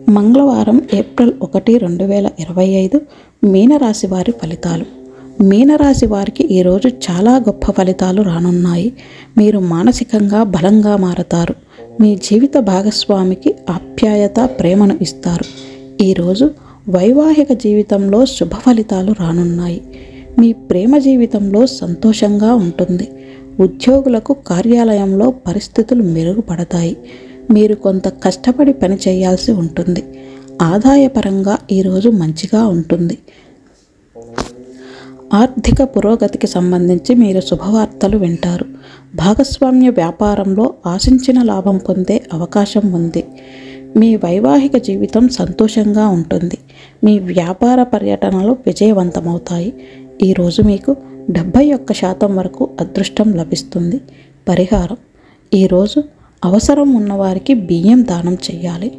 మంగళవారం ఏప్రిల్ 1, 2025 మీనరాశి వారి ఫలితాలు. మీనరాశి వారికి ఈరోజు చాలా గొప్ప ఫలితాలు రానున్నాయి. మీరు మానసికంగా బలంగా మారతారు. మీ జీవిత భాగస్వామికి ఆప్యాయత, ప్రేమను ఇస్తారు. ఈరోజు వైవాహిక జీవితంలో శుభ ఫలితాలు రానున్నాయి. మీ ప్రేమ జీవితంలో సంతోషంగా ఉంటుంది. ఉద్యోగులకు కార్యాలయంలో పరిస్థితులు మెరుగుపడతాయి. మీరు కొంత కష్టపడి పని చేయాల్సి ఉంటుంది. ఆదాయపరంగా ఈరోజు మంచిగా ఉంటుంది. ఆర్థిక పురోగతికి సంబంధించి మీరు శుభవార్తలు వింటారు. భాగస్వామ్య వ్యాపారంలో ఆశించిన లాభం పొందే అవకాశం ఉంది. మీ వైవాహిక జీవితం సంతోషంగా ఉంటుంది. మీ వ్యాపార పర్యటనలు విజయవంతమవుతాయి. ఈరోజు మీకు 71% వరకు అదృష్టం లభిస్తుంది. పరిహారం: ఈరోజు అవసరం ఉన్నవారికి బియ్యం దానం చేయాలి.